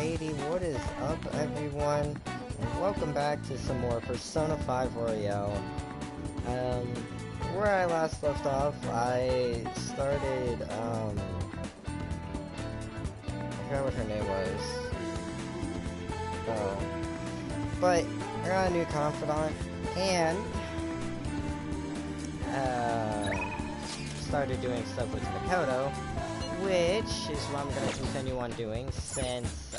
Alrighty, what is up everyone? And welcome back to some more Persona 5 Royale. Where I last left off, I started, I forgot what her name was. Oh. But, I got a new confidant, and, started doing stuff with Makoto, which is what I'm going to continue on doing since,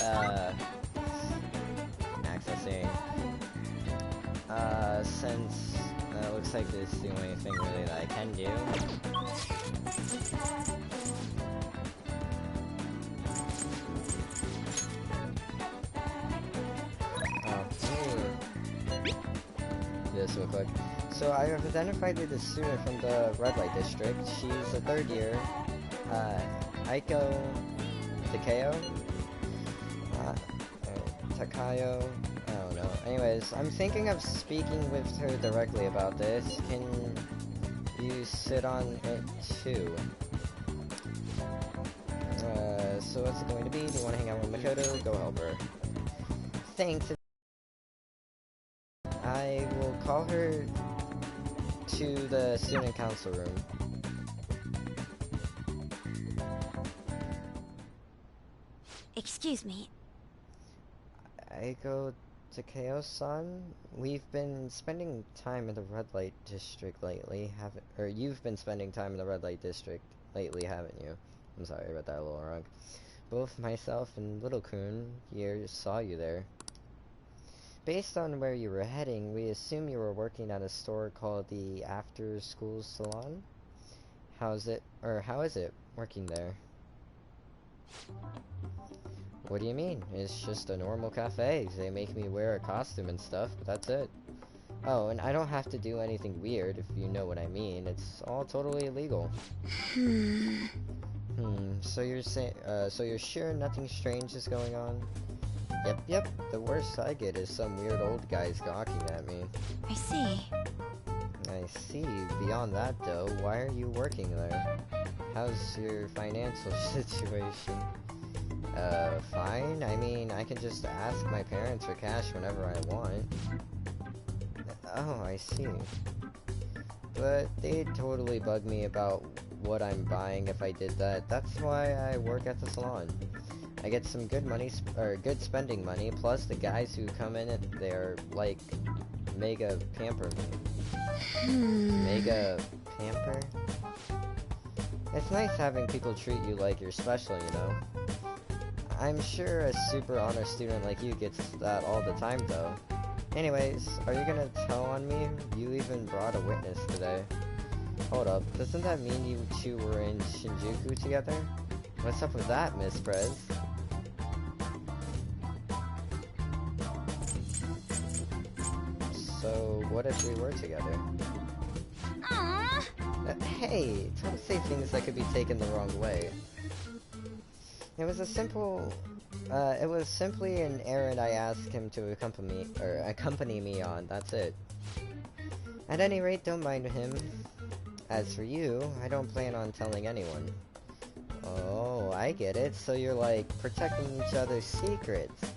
accessing, since, it looks like this is the only thing really that I can do. Do this real quick. So I have identified the student from the red light district. She's a third year, Aiko Takayo? Takayo? I don't know. Anyways, I'm thinking of speaking with her directly about this. Can you sit on it too? So what's it going to be? Do you want to hang out with Makoto? Go help her. Thanks. I will call her to the student council room. Excuse me. Aiko Takeo-san, we've been spending time in the red light district lately, or you've been spending time in the red light district lately, haven't you? I'm sorry, I read that a little wrong. Both myself and Little Kun here saw you there. Based on where you were heading, we assume you were working at a store called the After School Salon. How is it working there? What do you mean? It's just a normal cafe. They make me wear a costume and stuff, but that's it. Oh, and I don't have to do anything weird, if you know what I mean. It's all totally illegal. So you're sure nothing strange is going on? Yep. The worst I get is some weird old guys gawking at me. I see. I see. Beyond that, though, why are you working there? How's your financial situation? Fine. I mean, I can just ask my parents for cash whenever I want. Oh, I see. But they'd totally bug me about what I'm buying if I did that. That's why I work at the salon. I get some good money, good spending money, plus the guys who come in, they're, like, mega pamper me. Mega pamper? It's nice having people treat you like you're special, you know? I'm sure a super honor student like you gets that all the time, though. Anyways, are you gonna tell on me? You even brought a witness today. Hold up, doesn't that mean you two were in Shinjuku together? What's up with that, Miss Prez? So, what if we were together? Hey, don't say things that could be taken the wrong way. It was simply an errand I asked him to accompany me on, that's it. At any rate, don't mind him. As for you, I don't plan on telling anyone. Oh, I get it, so you're like, protecting each other's secrets.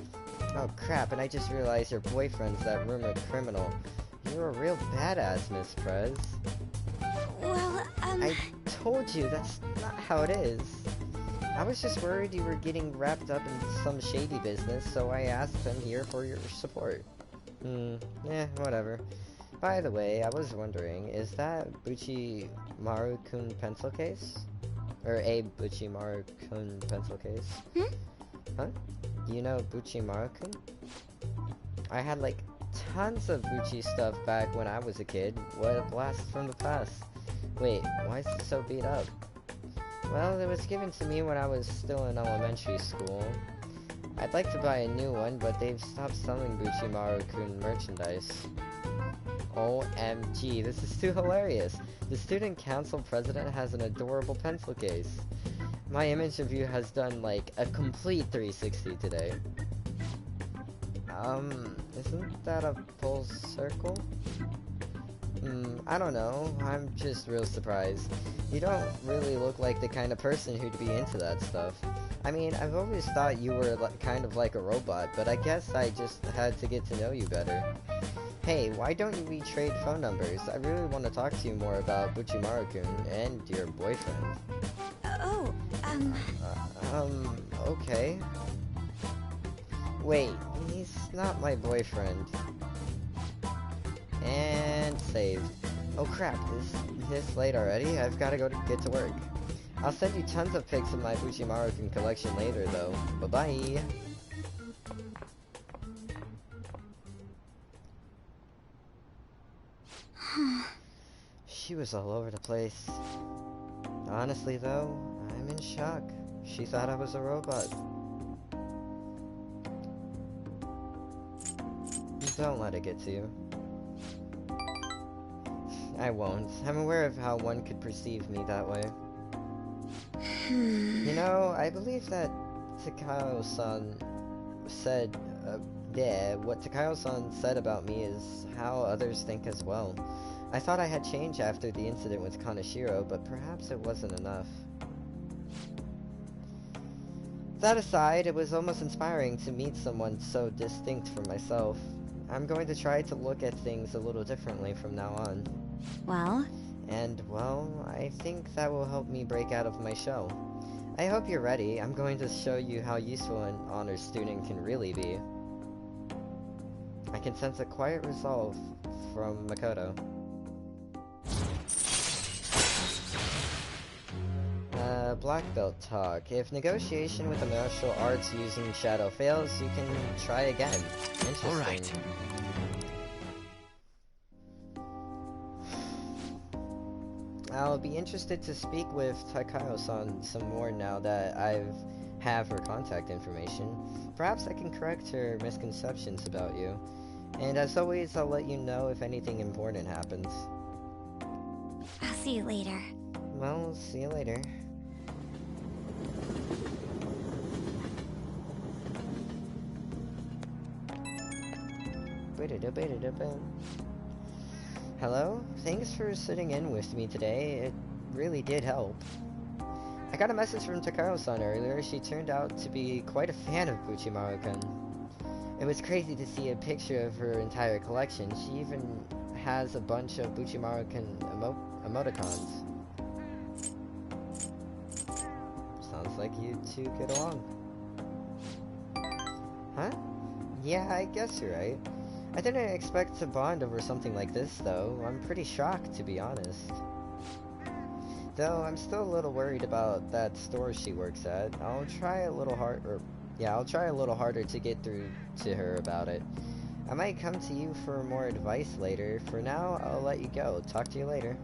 Oh crap, and I just realized your boyfriend's that rumored criminal. You're a real badass, Miss Prez. Well, I told you, that's not how it is. I was just worried you were getting wrapped up in some shady business, so I asked him here for your support. Whatever. By the way, I was wondering, is that Buchimaru-kun pencil case? Or a Buchimaru-kun pencil case? Huh? You know Buchimaru-kun? I had like tons of Buchi stuff back when I was a kid. What a blast from the past. Wait, why is it so beat up? Well, it was given to me when I was still in elementary school. I'd like to buy a new one, but they've stopped selling Buchimaru-kun merchandise. OMG, this is too hilarious. The student council president has an adorable pencil case. My image of you has done like a complete 360 today. Isn't that a full circle? I don't know. I'm just real surprised. You don't really look like the kind of person who'd be into that stuff. I mean, I've always thought you were kind of like a robot, but I guess I just had to get to know you better. Hey, why don't we trade phone numbers? I really want to talk to you more about Buchimaru-kun and your boyfriend. Oh, Okay. Wait, he's not my boyfriend. And saved. Oh crap, is this late already? I've gotta get to work. I'll send you tons of pics of my Buchimaru-kun collection later though. Bye-bye! She was all over the place. Honestly though, I'm in shock. She thought I was a robot. Don't let it get to you. I won't. I'm aware of how one could perceive me that way. You know, I believe that Takao-san said, what Takao-san said about me is how others think as well. I thought I had changed after the incident with Kaneshiro, but perhaps it wasn't enough. That aside, it was almost inspiring to meet someone so distinct from myself. I'm going to try to look at things a little differently from now on. well, And, well, I think that will help me break out of my shell. I hope you're ready. I'm going to show you how useful an honors student can really be. I can sense a quiet resolve from Makoto. Black belt talk. If negotiation with the martial arts using shadow fails, you can try again. Interesting. Alright. I'll be interested to speak with Takao-san some more now that I have her contact information. Perhaps I can correct her misconceptions about you. And as always, I'll let you know if anything important happens. I'll see you later. Well, see you later. Hello? Thanks for sitting in with me today. It really did help. I got a message from Takao-san earlier. She turned out to be quite a fan of Buchimaru-kun. It was crazy to see a picture of her entire collection. She even has a bunch of Buchimaru-kun emoticons. Sounds like you two get along. Huh? Yeah, I guess you're right. I didn't expect to bond over something like this, though. I'm pretty shocked, to be honest. Though, I'm still a little worried about that store she works at. I'll try a little harder to get through to her about it. I might come to you for more advice later. For now, I'll let you go. Talk to you later.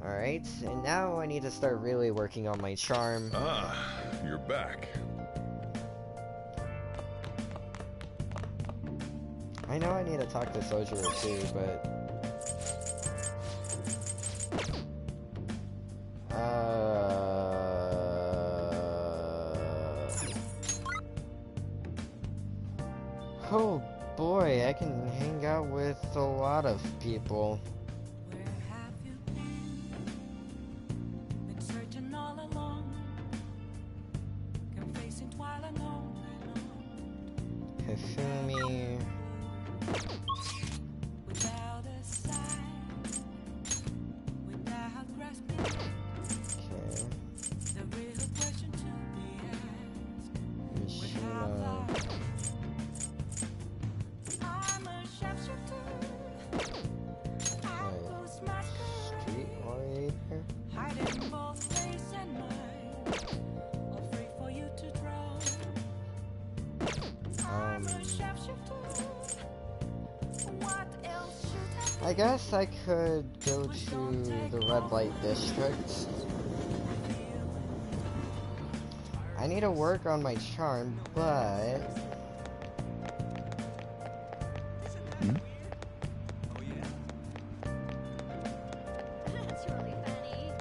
Alright, and now I need to start really working on my charm. Ah, you're back. I know I need to talk to Sojiro too, but... Oh boy, I can hang out with a lot of people. Where have you been searching all along, confessing while alone and Hifumi... without a sign, without grasping. Okay... The real question to be asked: how Mishima... far? I'm a sharpshooter. I post my Street Orator? hiding both face and mind, all free for you to draw. I'm a sharpshooter. What else should I I guess I could go to the red light district. I need to work on my charm, but... That's really funny.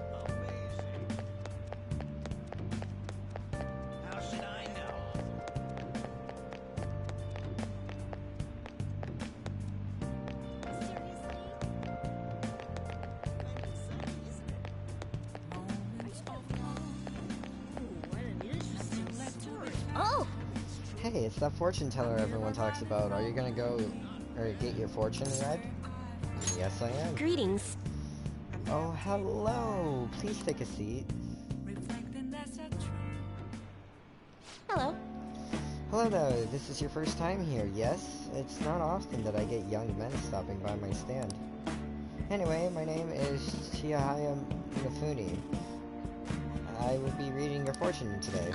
How should I know? Hey, it's that fortune teller everyone talks about. Are you gonna go or get your fortune read? Yes, I am. Greetings. Oh, hello. Please take a seat. reflecting that's a truth. Hello. Hello there. This is your first time here, yes? It's not often that I get young men stopping by my stand. Anyway, my name is Chihaya Mifune. I will be reading your fortune today.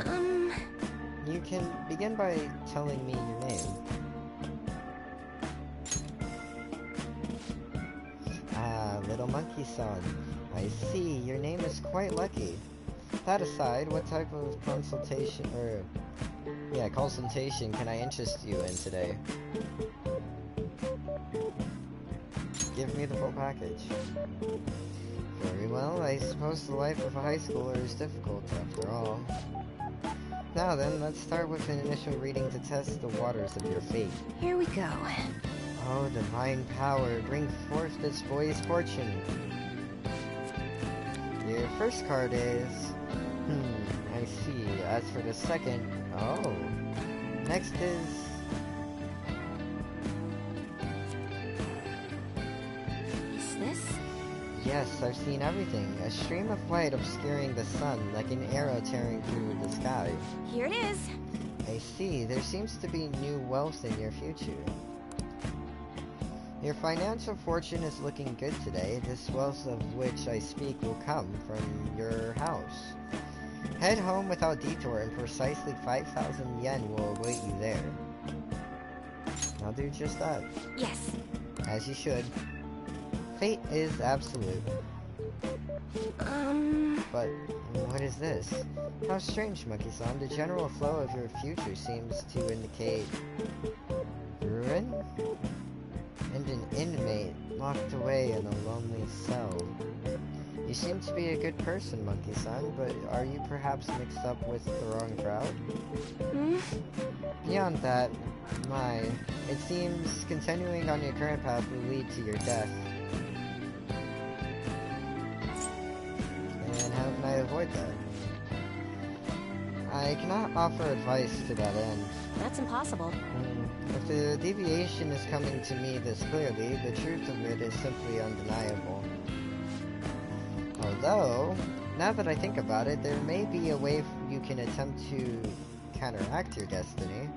You can begin by telling me your name. Ah, little monkey-san. I see, your name is quite lucky. That aside, what type of consultation can I interest you in today? Give me the full package. Very well, I suppose the life of a high schooler is difficult after all. Now then, let's start with an initial reading to test the waters of your fate. Here we go. Oh, divine power, bring forth this boy's fortune. Your first card is... I see. As for the second... Oh. Next is... Is this? Yes, I've seen everything. A stream of light obscuring the sun, like an arrow tearing through the sky. Here it is. I see. There seems to be new wealth in your future. Your financial fortune is looking good today. This wealth of which I speak will come from your house. Head home without detour and precisely 5,000 yen will await you there. I'll do just that. Yes. As you should. Fate is absolute. But what is this? How strange, Monkey-san. The general flow of your future seems to indicate... ruin? And an inmate locked away in a lonely cell. You seem to be a good person, Monkey-san, but are you perhaps mixed up with the wrong crowd? Beyond that, it seems continuing on your current path will lead to your death. And how can I avoid that? I cannot offer advice to that end. That's impossible. If the deviation is coming to me this clearly, the truth of it is simply undeniable. Although, now that I think about it, there may be a way you can attempt to counteract your destiny.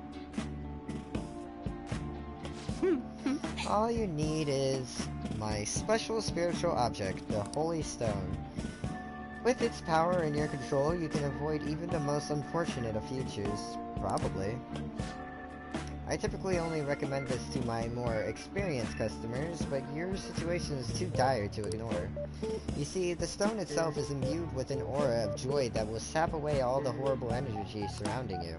All you need is my special spiritual object, the Holy Stone. With its power in your control, you can avoid even the most unfortunate of futures. Probably. I typically only recommend this to my more experienced customers, but your situation is too dire to ignore. You see, the stone itself is imbued with an aura of joy that will sap away all the horrible energy surrounding you.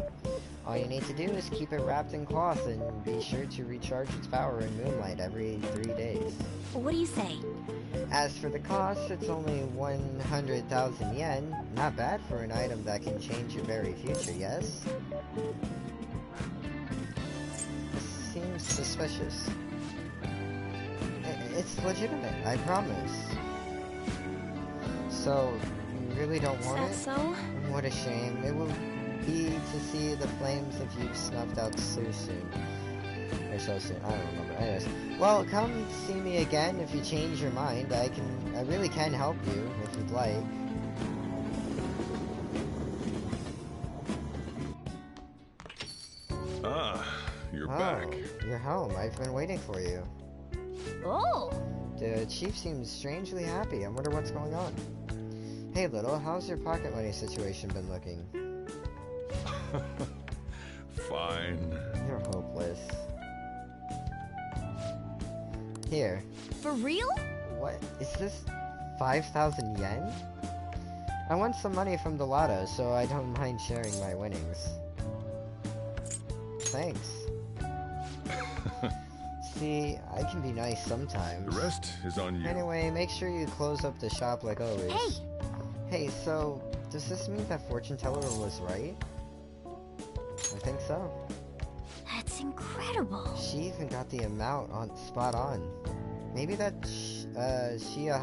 All you need to do is keep it wrapped in cloth and be sure to recharge its power in moonlight every 3 days. What do you say? As for the cost, it's only 100,000 yen. Not bad for an item that can change your very future, yes? Seems suspicious. It's legitimate, I promise. So, you really don't want it? Is that so? What a shame. It will be to see the flames of youth snuffed out so soon. Or so soon, I don't remember. Anyways, well, come see me again if you change your mind. I really can help you, if you'd like. Ah, you're back. You're home. I've been waiting for you. Oh! The chief seems strangely happy. I wonder what's going on. Hey, little, how's your pocket money situation been looking? Fine. You're hopeless. Here. For real? What? Is this 5,000 yen? I won some money from the lotto, so I don't mind sharing my winnings. Thanks. See, I can be nice sometimes. The rest is on you. Anyway, make sure you close up the shop like always. Hey! Hey, so, does this mean that fortune teller was right? I think so. That's incredible. She even got the amount spot on. Maybe that Shia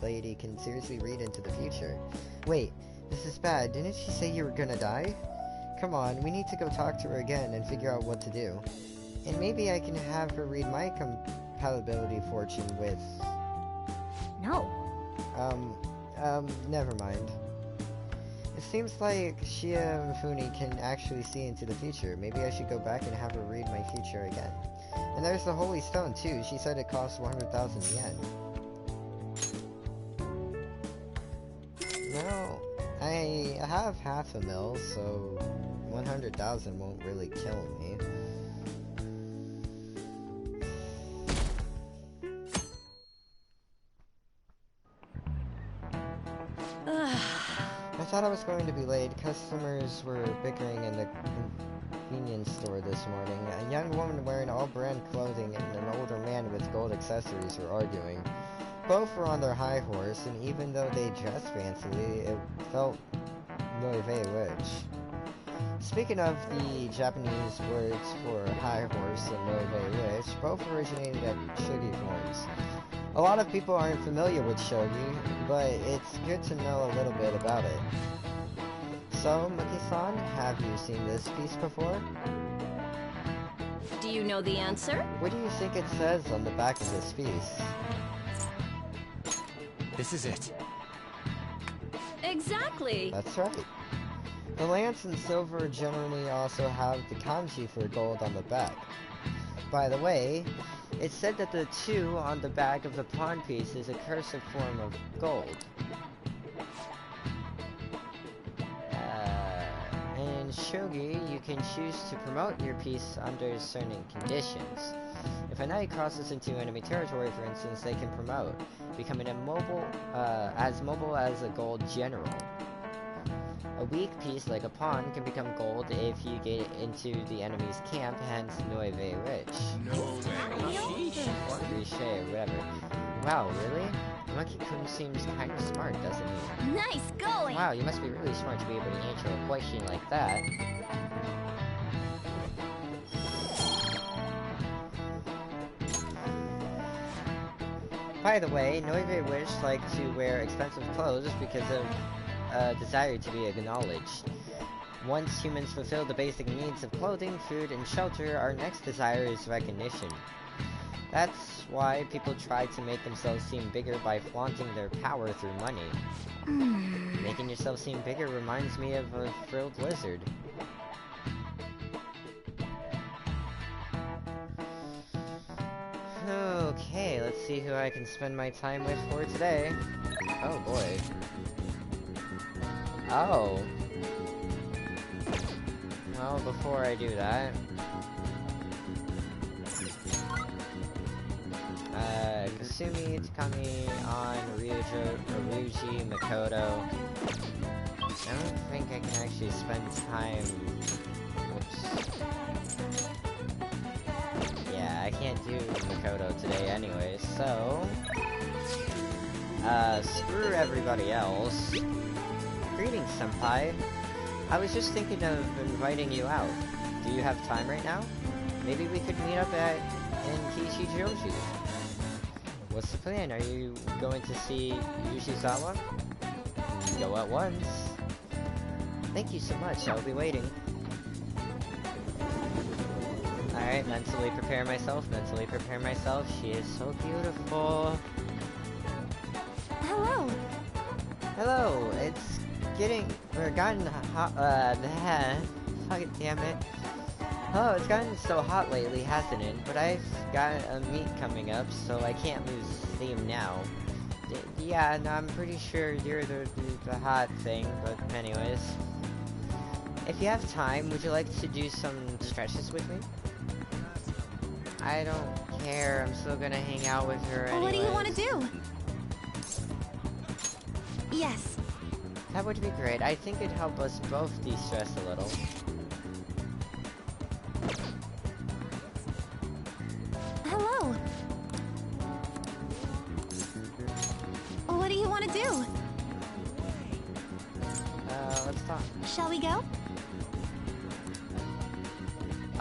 lady can seriously read into the future. Wait, this is bad. Didn't she say you were gonna die? Come on, we need to go talk to her again and figure out what to do. And maybe I can have her read my compatibility fortune with... No. Never mind. It seems like Shia Mifune can actually see into the future. Maybe I should go back and have her read my future again. And there's the Holy Stone, too. She said it costs 100,000 yen. Well, I have half a mil, so 100,000 won't really kill me. I thought I was going to be late. Customers were bickering in the convenience store this morning. A young woman wearing all-brand clothing and an older man with gold accessories were arguing. Both were on their high horse, and even though they dressed fancily, it felt mauvais rich. Speaking of the Japanese words for high horse and mauvais rich, both originated at shogi forms. A lot of people aren't familiar with shogi, but it's good to know a little bit about it. So, Muki-san, have you seen this piece before? Do you know the answer? What do you think it says on the back of this piece? This is it. Exactly. That's right. The lance and silver generally also have the kanji for gold on the back. By the way, it's said that the 2 on the back of the pawn piece is a cursive form of gold. In shogi, you can choose to promote your piece under certain conditions. If a knight crosses into enemy territory, for instance, they can promote, becoming as mobile as a gold general. A weak piece, like a pawn, can become gold if you get into the enemy's camp, hence mauvais rich. No way. Or cliché, or whatever. Wow, really? Monkey-kun seems kind of smart, doesn't he? Nice going. Wow, you must be really smart to be able to answer a question like that. By the way, mauvais rich like to wear expensive clothes because of a desire to be acknowledged. Once humans fulfill the basic needs of clothing, food, and shelter, our next desire is recognition. That's why people try to make themselves seem bigger by flaunting their power through money. Making yourself seem bigger reminds me of a frilled lizard. Okay, let's see who I can spend my time with for today. Oh boy. Oh. Well, before I do that... Kasumi, Takami, On, Ryuji, Makoto. I don't think I can actually spend time... Oops. Yeah, I can't do Makoto today anyway, so... screw everybody else. Greetings, Senpai. I was just thinking of inviting you out. Do you have time right now? Maybe we could meet up in Kishijoji. What's the plan? Are you going to see Yoshizawa? Go at once. Thank you so much, I'll be waiting. Alright, mentally prepare myself, She is so beautiful. Hello. Hello, it's gotten hot, fuck it, damn it. Oh, it's gotten so hot lately, hasn't it? But I've got a meet coming up, so I can't lose steam now. Yeah, no, I'm pretty sure you're the hot thing, but anyways. If you have time, would you like to do some stretches with me? I don't care, I'm still gonna hang out with her anyways. What do you want to do? Yes. That would be great. I think it'd help us both de-stress a little. Hello. What do you want to do? Let's talk. Shall we go?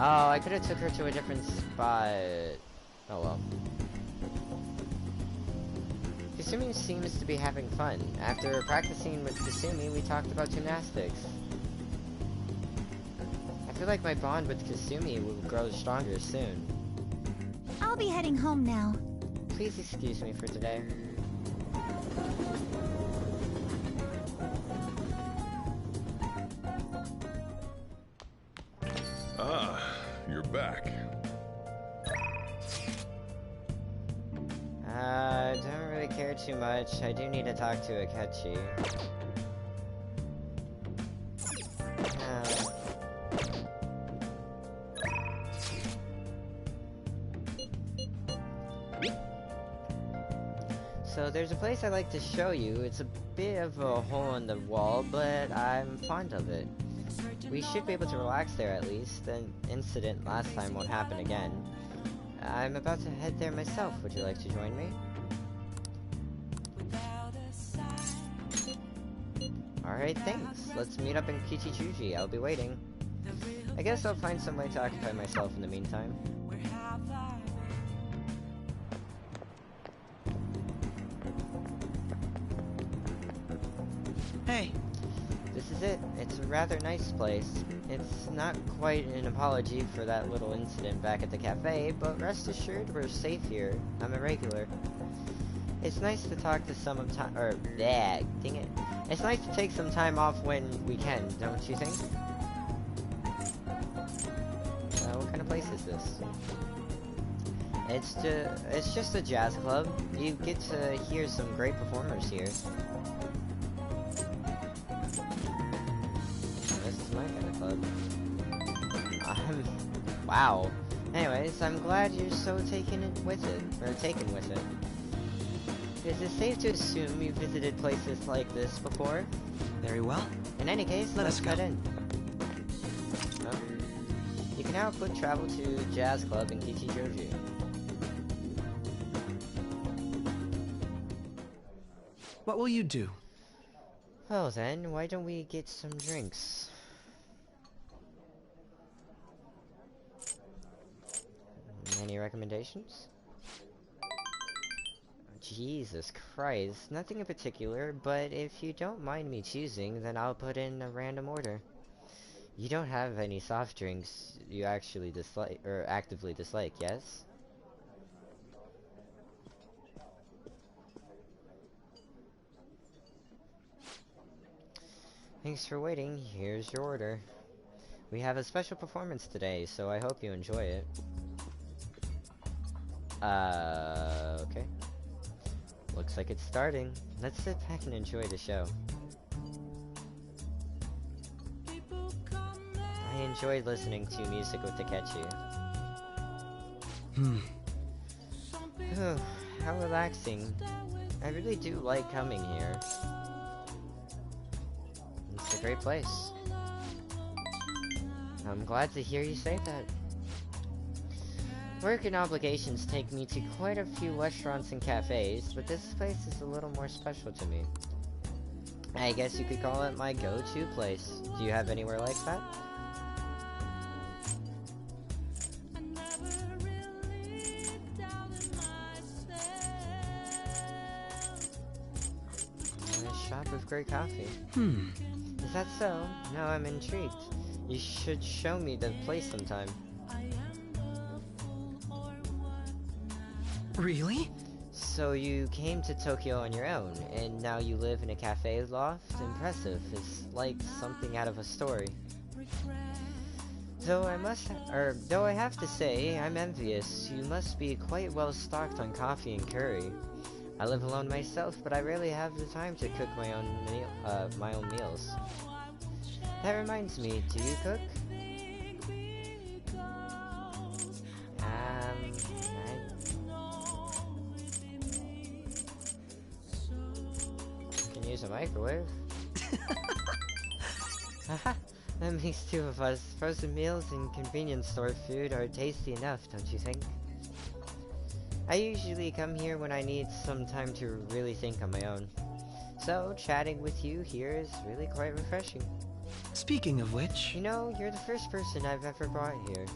Oh, I could've took her to a different spot. Oh well. Kasumi seems to be having fun. After practicing with Kasumi, we talked about gymnastics. feel like my bond with Kasumi will grow stronger soon. I'll be heading home now. Please excuse me for today. Ah, you're back. Don't really care too much. I do need to talk to Akechi. So there's a place I'd like to show you. It's a bit of a hole in the wall, but I'm fond of it. We should be able to relax there at least. The incident last time won't happen again. I'm about to head there myself. Would you like to join me? Alright, thanks. Let's meet up in Kichijuji. I'll be waiting. I guess I'll find some way to occupy myself in the meantime. Hey. This is it. It's a rather nice place. It's not quite an apology for that little incident back at the cafe, but rest assured we're safe here. I'm a regular. It's nice to talk to some of time, or dang it. It's nice to take some time off when we can, don't you think? What kind of place is this? It's just a jazz club. You get to hear some great performers here. This is my kind of club. Wow. Anyways, I'm glad you're so taken with it. Is it safe to assume you visited places like this before? Very well. In any case, let us get in. Oh. You can now click travel to Jazz Club in Kichijoji. What will you do? Well then, why don't we get some drinks? Any recommendations? Jesus Christ, nothing in particular, but if you don't mind me choosing, then I'll put in a random order. You don't have any soft drinks you actually dislike, or actively dislike, yes? Thanks for waiting, here's your order. We have a special performance today, so I hope you enjoy it. Okay. Looks like it's starting. Let's sit back and enjoy the show. I enjoyed listening to music with Takechi. How relaxing. I really do like coming here. It's a great place. I'm glad to hear you say that. Work and obligations take me to quite a few restaurants and cafes, but this place is a little more special to me. I guess you could call it my go-to place. Do you have anywhere like that? A shop with great coffee. Is that so? Now I'm intrigued. You should show me the place sometime. Really? So you came to Tokyo on your own, and now you live in a cafe loft? Impressive. It's like something out of a story. Though I have to say, I'm envious. You must be quite well stocked on coffee and curry. I live alone myself, but I rarely have the time to cook my own meals. That reminds me, do you cook? I can use a microwave. Haha, that makes two of us. Frozen meals and convenience store food are tasty enough, don't you think? I usually come here when I need some time to really think on my own. So, chatting with you here is really quite refreshing. Speaking of which... You know, you're the first person I've ever brought here.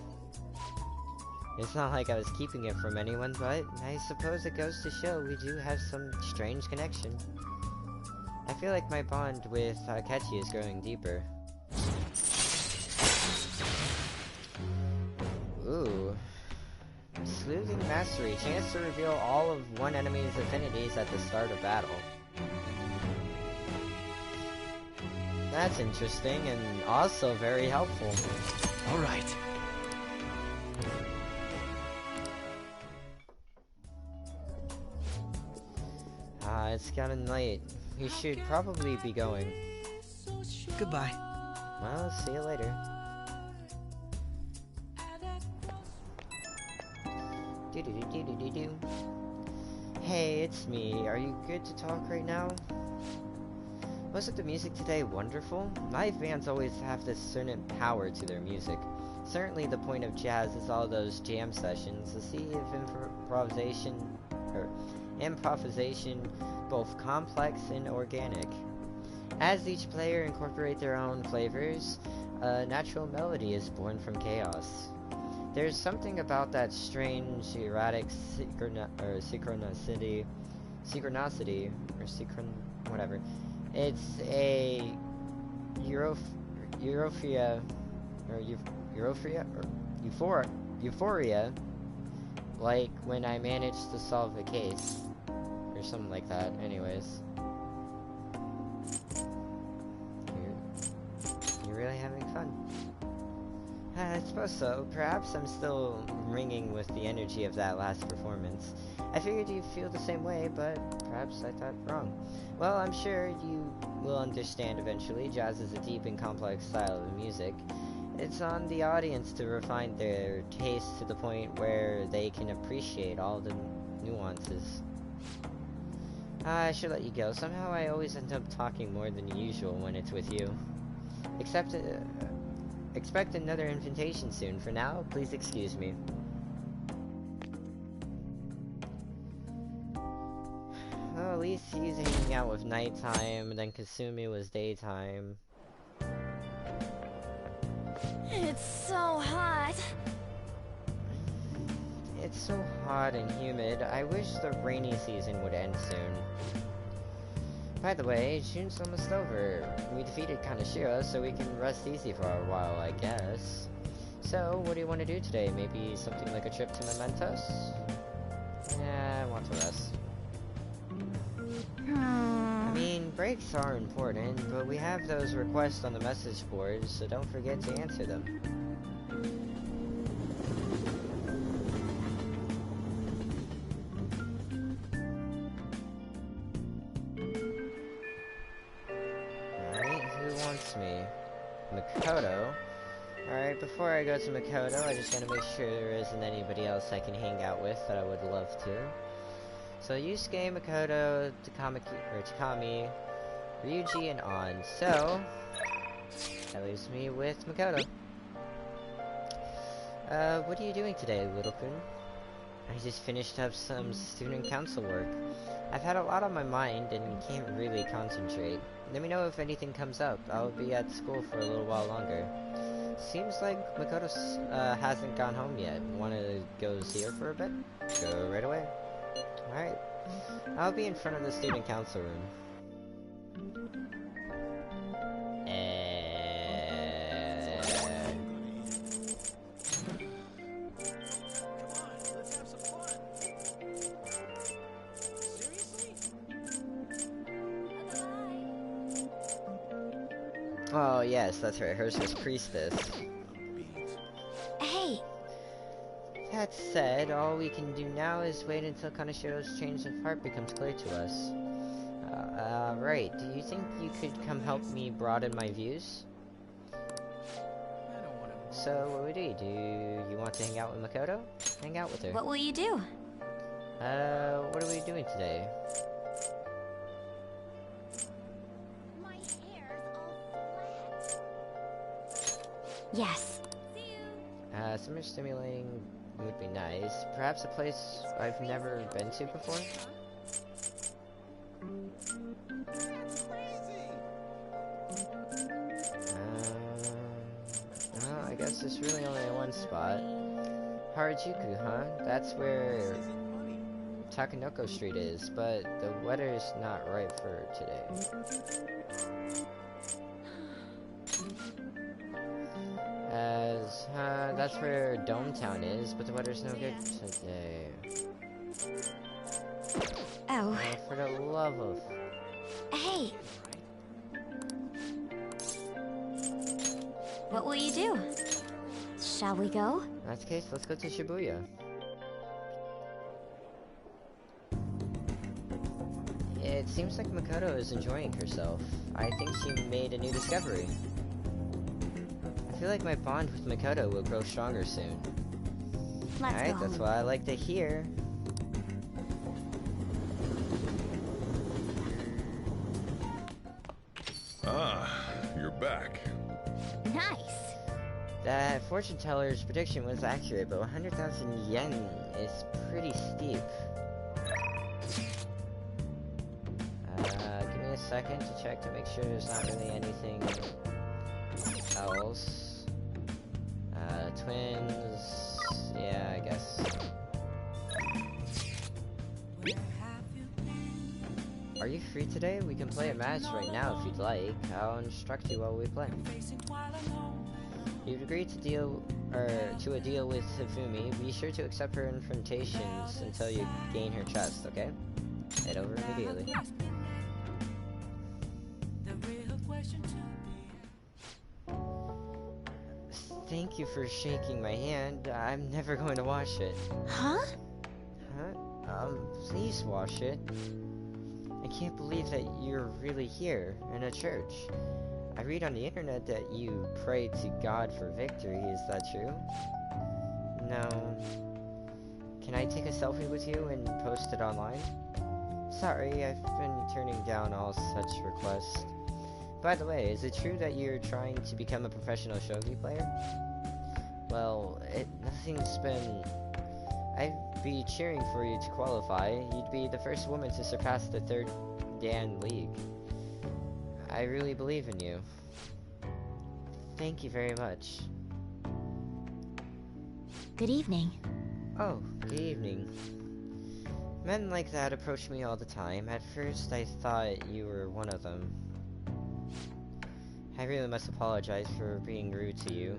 It's not like I was keeping it from anyone, but I suppose it goes to show we do have some strange connection. I feel like my bond with Akechi is growing deeper. Sleuthing Mastery. Chance to reveal all of one enemy's affinities at the start of battle. That's interesting and also very helpful. Alright. It's getting late. We should probably be going. Goodbye. Well, see you later. Do-do-do-do-do-do-do. Hey, it's me. Are you good to talk right now? Wasn't the music today wonderful? Live bands always have this certain power to their music. Certainly the point of jazz is all those jam sessions, to see if improvisation both complex and organic. As each player incorporate their own flavors, a natural melody is born from chaos. There's something about that strange, erratic whatever. It's a euphoria, like when I managed to solve a case, or something like that. Anyways, you're really having fun. I suppose so. Perhaps I'm still ringing with the energy of that last performance. I figured you'd feel the same way, but perhaps I thought wrong. Well, I'm sure you will understand eventually. Jazz is a deep and complex style of music. It's on the audience to refine their taste to the point where they can appreciate all the nuances. I should let you go. Somehow I always end up talking more than usual when it's with you. Expect another invitation soon. For now, please excuse me. Well, at least he's hanging out with nighttime, and then Kasumi was daytime. It's so hot. It's so hot and humid. I wish the rainy season would end soon. By the way, June's almost over. We defeated Kaneshiro, so we can rest easy for a while, I guess. So, what do you want to do today? Maybe something like a trip to Mementos? Yeah, I want to rest. I mean, breaks are important, but we have those requests on the message board, so don't forget to answer them. Alright, who wants me? Makoto. Alright, before I go to Makoto, I just gotta make sure there isn't anybody else I can hang out with that I would love to. So Yusuke, Makoto, Takami, Ryuji, and On. So that leaves me with Makoto. What are you doing today, Little-kun? I just finished up some student council work. I've had a lot on my mind and can't really concentrate. Let me know if anything comes up. I'll be at school for a little while longer. Seems like Makoto hasn't gone home yet. Wanna go see her for a bit? Go right away. Alright. I'll be in front of the student council room. Oh yes, that's right, hers was priestess. Hey, That said, all we can do now is wait until Kaneshiro's change of heart becomes clear to us. Right, do you think you could come help me broaden my views? So, what would we do? You want to hang out with Makoto? Hang out with her. what will you do? What are we doing today? My hair's all flat. Yes. Summer stimulating would be nice. Perhaps a place I've never been to before? Well, I guess there's really only one spot. Harajuku, huh? That's where Takanoko Street is, but the weather's not right for today. that's where Dome Town is, but the weather's no good today. Oh. Oh, for the love of... Hey. What will you do? Shall we go? In that case, let's go to Shibuya. It seems like Makoto is enjoying herself. I think she made a new discovery. I feel like my bond with Makoto will grow stronger soon. Let's Alright, go. that's what I like to hear. Ah, you're back. Nice. That fortune teller's prediction was accurate, but 100,000 yen is pretty steep. Give me a second to check to make sure there's not really anything else. Twins... yeah, I guess. Are you free today? We can play a match right now if you'd like. I'll instruct you while we play. You've agreed to a deal with Hifumi. Be sure to accept her invitations until you gain her trust, okay? Head over immediately. Thank you for shaking my hand. I'm never going to wash it. Huh? Huh? Please wash it. I can't believe that you're really here, in a church. I read on the internet that you pray to God for victory. Is that true? No. Can I take a selfie with you and post it online? Sorry, I've been turning down all such requests. By the way, is it true that you're trying to become a professional shogi player? Well, nothing's been... I'd be cheering for you to qualify. You'd be the first woman to surpass the 3rd Dan League. I really believe in you. Thank you very much. Good evening. Oh, good evening. Men like that approach me all the time. At first, I thought you were one of them. I really must apologize for being rude to you.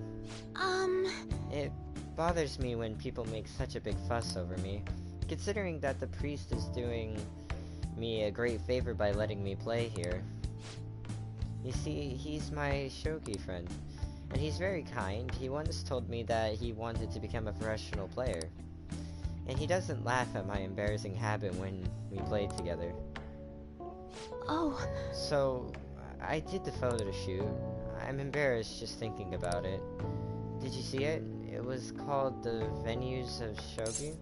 It bothers me when people make such a big fuss over me, considering that the priest is doing me a great favor by letting me play here. You see, he's my shogi friend, and he's very kind. He once told me that he wanted to become a professional player, and he doesn't laugh at my embarrassing habit when we played together. Oh. So, I did the photo shoot. I'm embarrassed just thinking about it. Did you see it? It was called The Venues of Shogi.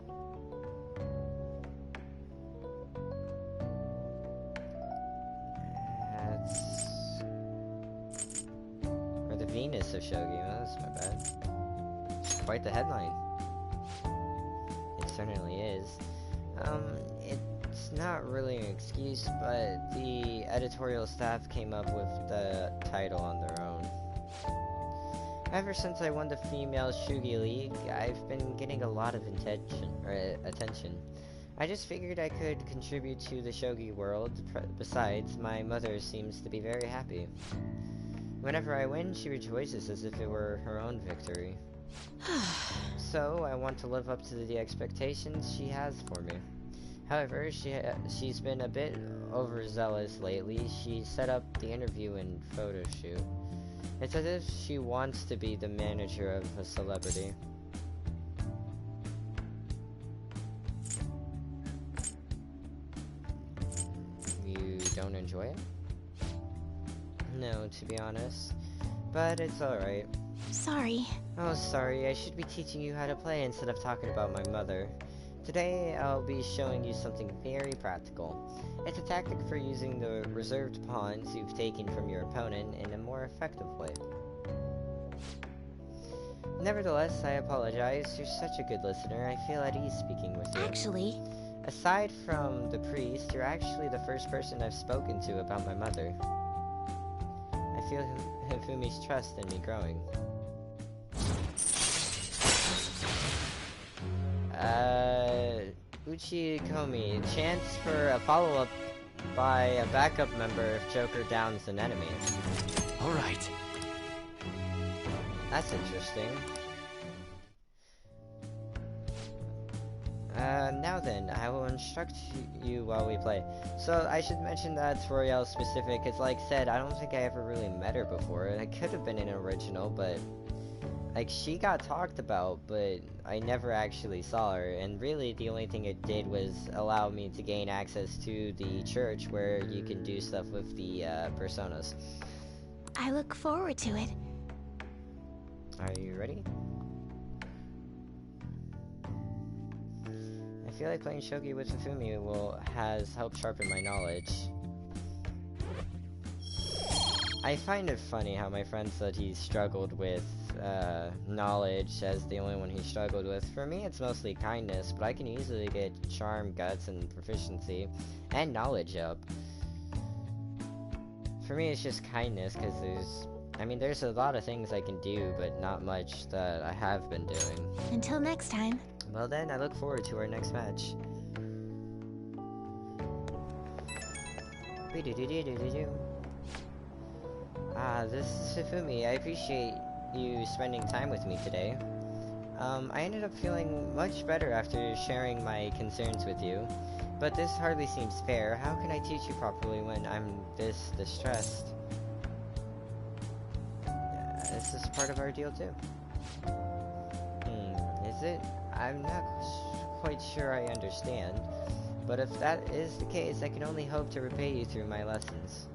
Or The Venus of Shogi. Oh, that's my bad. Quite the headline. It certainly is. It's not really an excuse, but the editorial staff came up with the title on their own. Ever since I won the Female Shogi League, I've been getting a lot of attention. I just figured I could contribute to the shogi world. Besides, my mother seems to be very happy. Whenever I win, she rejoices as if it were her own victory. So, I want to live up to the expectations she has for me. However, she's been a bit overzealous lately. She set up the interview and photo shoot. It's as if she wants to be the manager of a celebrity. You don't enjoy it? No, to be honest. But it's alright. Sorry. Oh, sorry. I should be teaching you how to play instead of talking about my mother. Today, I'll be showing you something very practical. It's a tactic for using the reserved pawns you've taken from your opponent in a more effective way. Nevertheless, I apologize. You're such a good listener. I feel at ease speaking with you. Actually... Aside from the priest, you're actually the first person I've spoken to about my mother. I feel Hifumi's trust in me growing. Uchikomi, chance for a follow-up by a backup member if Joker downs an enemy. Alright. That's interesting. then, I will instruct you while we play. So, I should mention that it's Royale specific, because like said, I don't think I ever really met her before. It could have been an original, but like, she got talked about, but I never actually saw her, and really the only thing it did was allow me to gain access to the church where you can do stuff with the personas. I look forward to it. Are you ready? I feel like playing shogi with Fufumi has helped sharpen my knowledge. I find it funny how my friend said he struggled with knowledge as the only one he struggled with. For me, it's mostly kindness, but I can easily get charm, guts, and proficiency, and knowledge up. For me, it's just kindness, because there's a lot of things I can do, but not much that I have been doing. Until next time. Well then, I look forward to our next match. This is Fufumi. I appreciate you spending time with me today. I ended up feeling much better after sharing my concerns with you, but this hardly seems fair. How can I teach you properly when I'm this distressed? This is part of our deal too. Is it? I'm not quite sure I understand, but if that is the case, I can only hope to repay you through my lessons.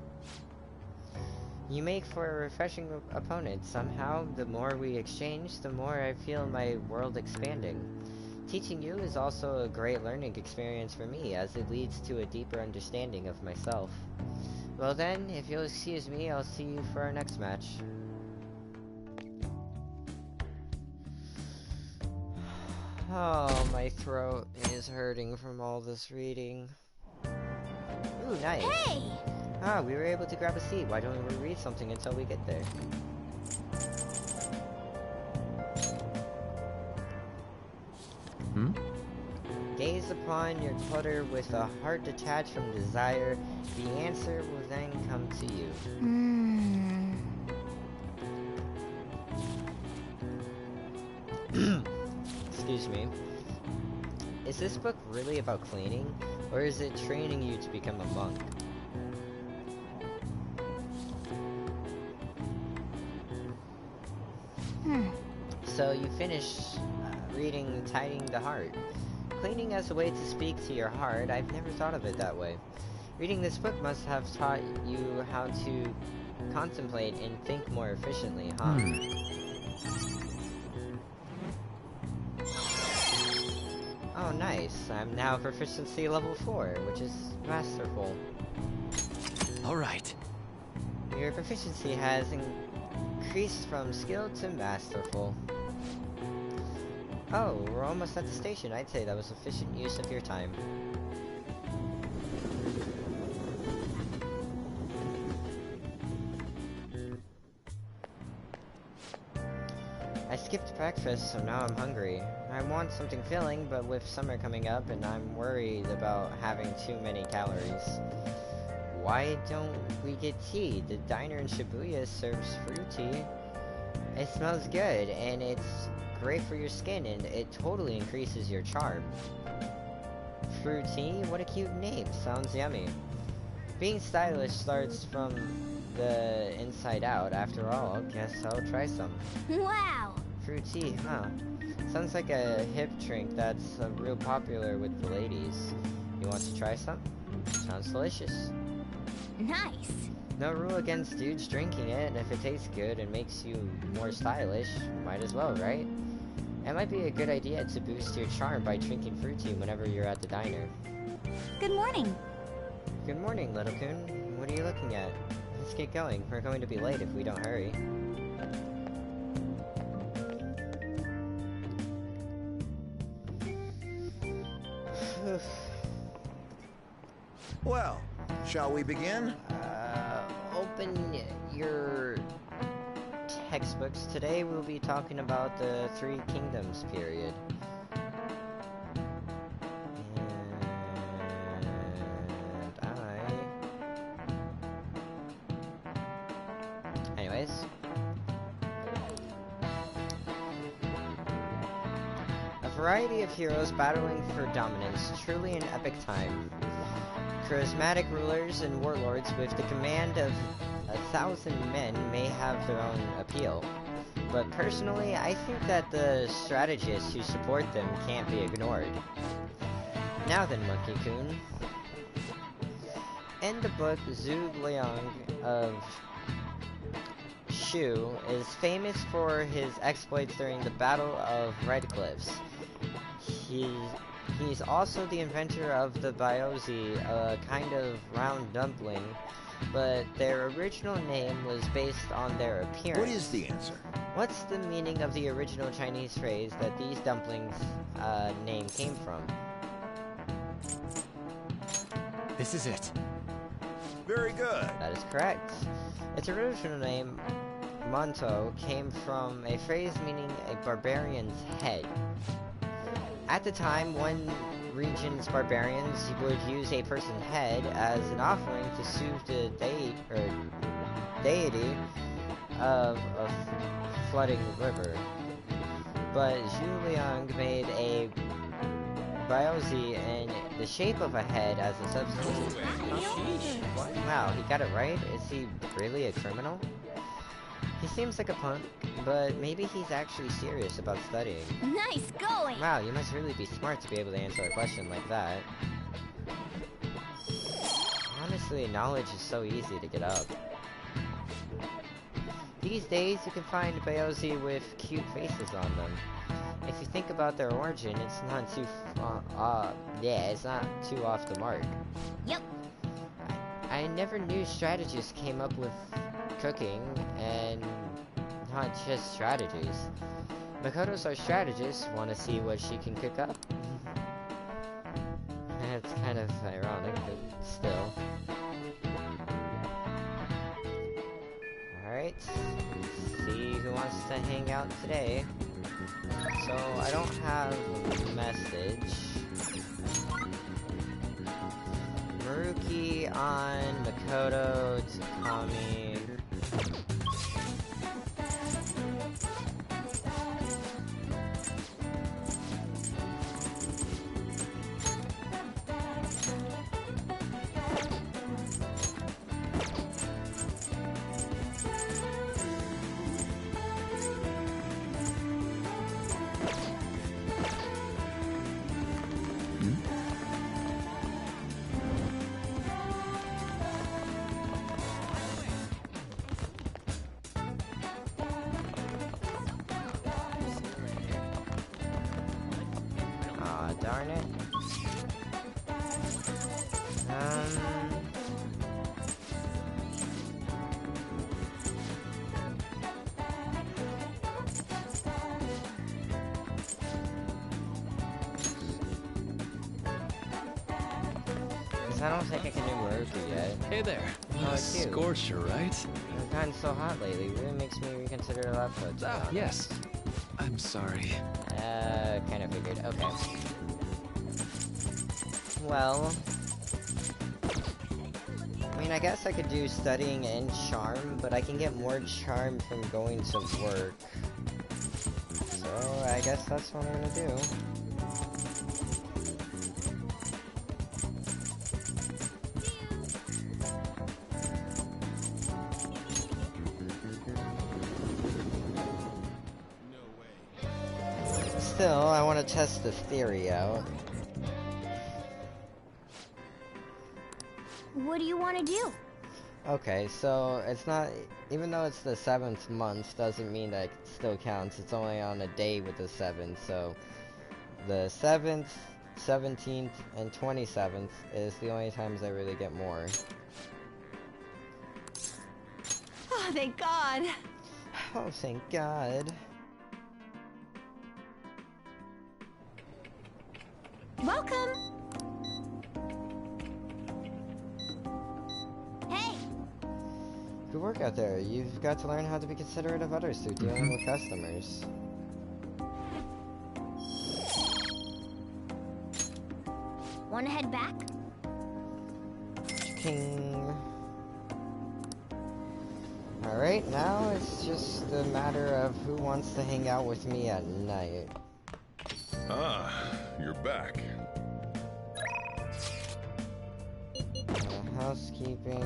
You make for a refreshing opponent. Somehow, the more we exchange, the more I feel my world expanding. Teaching you is also a great learning experience for me, as it leads to a deeper understanding of myself. Well then, if you'll excuse me, I'll see you for our next match. Oh, my throat is hurting from all this reading. Ooh, nice. Hey! Ah, we were able to grab a seat. Why don't we read something until we get there? Gaze upon your clutter with a heart detached from desire. The answer will then come to you. Excuse me. Is this book really about cleaning, or is it training you to become a monk? So you finish reading Tidying the Heart. Cleaning as a way to speak to your heart, I've never thought of it that way. Reading this book must have taught you how to contemplate and think more efficiently, huh? Oh, nice. I'm now proficiency level 4, which is masterful. Alright. Your proficiency has increased from skill to masterful. Oh, we're almost at the station. I'd say that was efficient use of your time. I skipped breakfast, so now I'm hungry. I want something filling, but with summer coming up and I'm worried about having too many calories. Why don't we get tea? The diner in Shibuya serves fruit tea. It smells good, and it's great for your skin, and it totally increases your charm. Fruit tea? What a cute name. Sounds yummy. Being stylish starts from the inside out. After all, guess I'll try some. Wow! Fruit tea, huh? Sounds like a hip drink that's real popular with the ladies. You want to try some? Sounds delicious. Nice! No rule against dudes drinking it, and if it tastes good and makes you more stylish, might as well, right? It might be a good idea to boost your charm by drinking fruit tea whenever you're at the diner. Good morning. Good morning, little coon. What are you looking at? Let's get going. We're going to be late if we don't hurry. Well, shall we begin? Open your textbooks. Today we'll be talking about the Three Kingdoms period. Anyways. A variety of heroes battling for dominance, truly an epic time. Charismatic rulers and warlords with the command of 1,000 men may have their own appeal. But personally, I think that the strategists who support them can't be ignored. Now then, Monkey-kun. In the book, Zhu Liang of Shu is famous for his exploits during the Battle of Red Cliffs. He's also the inventor of the byozi, a kind of round dumpling, but their original name was based on their appearance. What is the answer? What's the meaning of the original Chinese phrase that these dumplings' name came from? This is it. Very good. That is correct. Its original name, Monto, came from a phrase meaning a barbarian's head. At the time, one region's barbarians would use a person's head as an offering to soothe the deity of a flooding river. But Zhu Liang made a byozi in the shape of a head as a substitute. Wow, he got it right? Is he really a criminal? He seems like a punk, but maybe he's actually serious about studying. Nice going! Wow, you must really be smart to be able to answer a question like that. Honestly, knowledge is so easy to get up. These days, you can find byozi with cute faces on them. If you think about their origin, it's not too, it's not too off the mark. Yep. I never knew strategists came up with cooking, and not just strategies. Makoto's our strategist. Want to see what she can cook up? It's kind of ironic, but still. Alright, let's see who wants to hang out today. So, I don't have a message. Maruki on Makoto, Takami. Darn it. I don't think I can do Maruki yet. Hey there. Oh, it's you. Scorcher, right? I've gotten so hot lately, really makes me reconsider left foot. Ah, yes. I'm sorry. Kind of figured. Okay. Well, I mean, I guess I could do studying and charm, but I can get more charm from going to work. So, I guess that's what I'm gonna do. Still, I want to test the theory out. What do you want to do? Okay, so it's not, even though it's the 7th month, doesn't mean that it still counts. It's only on a day with the 7th, so the 7th, 17th, and 27th is the only times I really get more. Oh, thank God. Oh, thank God. Welcome! Hey! Good work out there. You've got to learn how to be considerate of others through dealing with customers. Wanna head back? King. Alright, now it's just a matter of who wants to hang out with me at night. Ah, you're back. Housekeeping.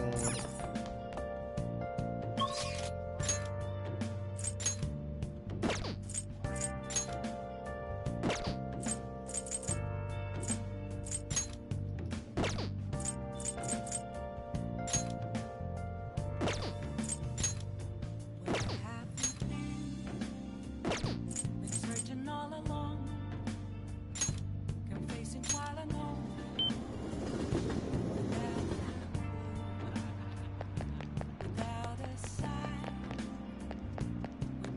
Been searching all along, confessing while I know without a sign,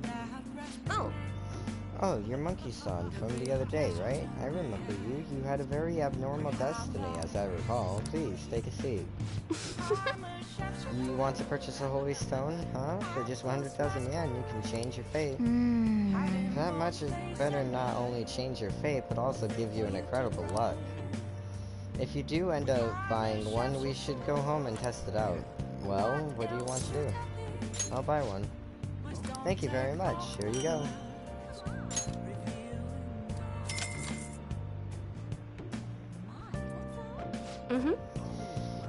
without rest. Oh, Oh, you're Monkey Son from the other day, right? I remember you. You had a very abnormal destiny, as I recall. Please, take a seat. You want to purchase a holy stone, huh? For just 100,000 yen, you can change your fate. That much is better not only change your fate, but also give you an incredible luck. If you do end up buying one, we should go home and test it out. Well, what do you want to do? I'll buy one. Thank you very much. Here you go.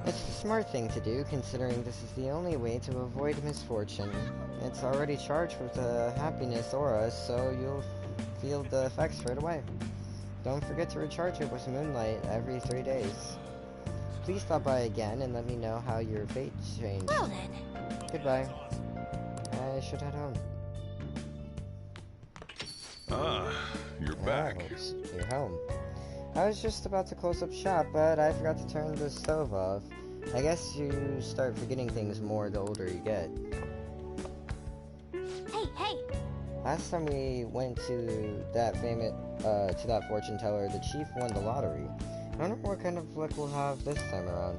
It's the smart thing to do, considering this is the only way to avoid misfortune. It's already charged with the happiness aura, so you'll feel the effects right away. Don't forget to recharge it with moonlight every 3 days. Please stop by again and let me know how your fate changed. well then. Goodbye. I should head home. Ah, you're back. Oh, you're home. I was just about to close up shop, but I forgot to turn the stove off. I guess you start forgetting things more the older you get. Hey, Last time we went to that fortune teller, the chief won the lottery. I wonder what kind of luck we'll have this time around.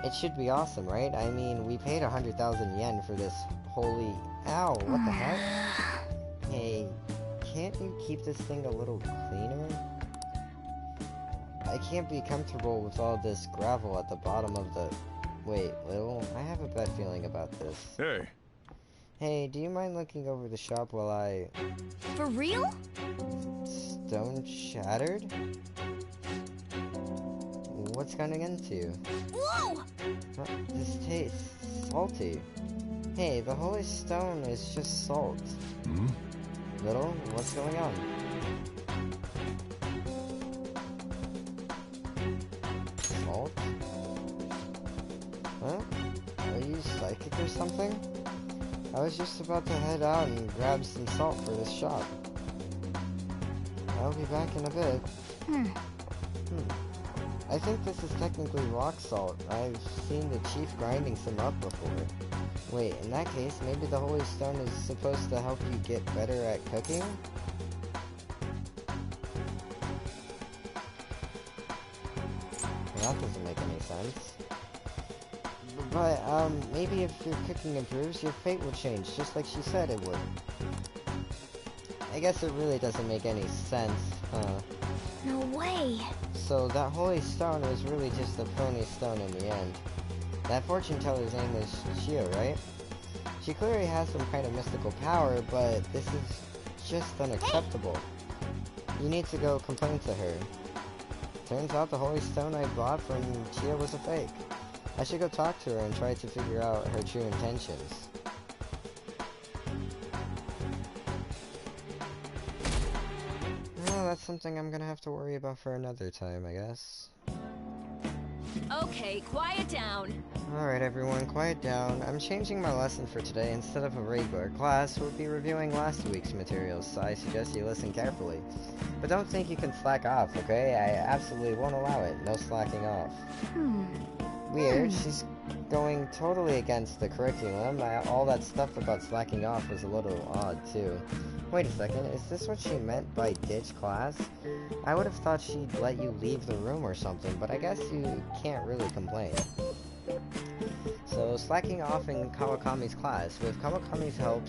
It should be awesome, right? I mean, we paid 100,000 yen for this holy... Ow, what the heck? Hey, can't you keep this thing a little cleaner? I can't be comfortable with all this gravel at the bottom of the... Wait, Lil, I have a bad feeling about this. Hey, Hey, do you mind looking over the shop while I... for real? Stone shattered? What's going into? Whoa! This tastes salty. Hey, the holy stone is just salt. Little, what's going on? Salt? Huh? Are you psychic or something? I was just about to head out and grab some salt for this shop. I'll be back in a bit. I think this is technically rock salt. I've seen the chief grinding some up before. Wait, in that case, maybe the holy stone is supposed to help you get better at cooking? Well, that doesn't make any sense. But, maybe if your cooking improves, your fate will change, just like she said it would. I guess it really doesn't make any sense, huh? No way. So that holy stone was really just a phony stone in the end. That fortune teller's name is Shio, right? She clearly has some kind of mystical power, but this is just unacceptable. You need to go complain to her. Turns out the holy stone I bought from Shio was a fake. I should go talk to her and try to figure out her true intentions. Well, that's something I'm gonna have to worry about for another time, I guess. Okay, quiet down. Alright everyone, quiet down. I'm changing my lesson for today. Instead of a regular class, we'll be reviewing last week's materials, so I suggest you listen carefully. But don't think you can slack off, okay? I absolutely won't allow it. No slacking off. Weird, she's going totally against the curriculum. All that stuff about slacking off was a little odd, too. Wait a second, is this what she meant by ditch class? I would have thought she'd let you leave the room or something, but I guess you can't really complain. So, slacking off in Kawakami's class. With Kawakami's help,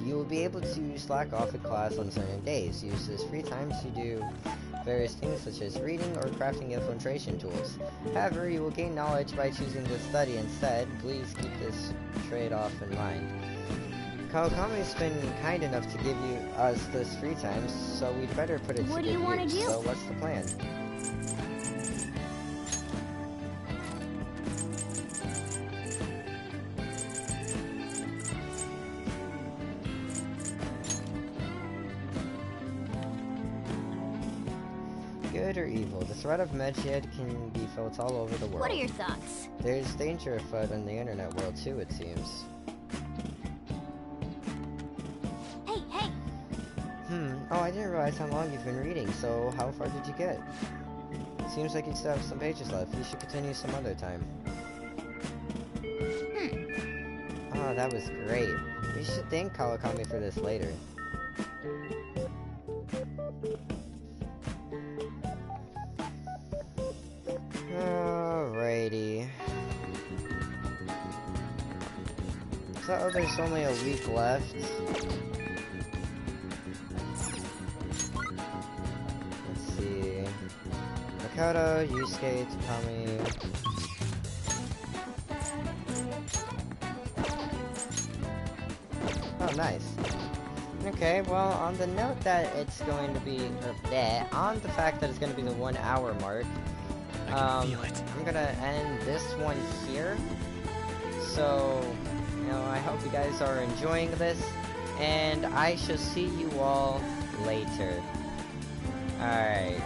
you will be able to slack off at class on certain days. Use this free time to do various things such as reading or crafting infiltration tools. However, you will gain knowledge by choosing to study instead. Please keep this trade-off in mind. Kawakami's been kind enough to give us this free time, so we'd better put it to What do good you wanna use. do? So what's the plan? Good or evil, the threat of Medjed can be felt all over the world. What are your thoughts? There's danger afoot in the internet world too, it seems. Hey, hey! Oh, I didn't realize how long you've been reading, so how far did you get? Seems like you still have some pages left. You should continue some other time. Oh, that was great. We should thank Kawakami for this later. Alrighty. So there's only a week left. Let's see. Makoto, Yusuke, Takami. Oh, nice. Okay, well, on the note that it's going to be, on the fact that it's going to be the 1 hour mark, I can feel it. I'm gonna end this one here. So, I hope you guys are enjoying this, and I shall see you all later. Alright.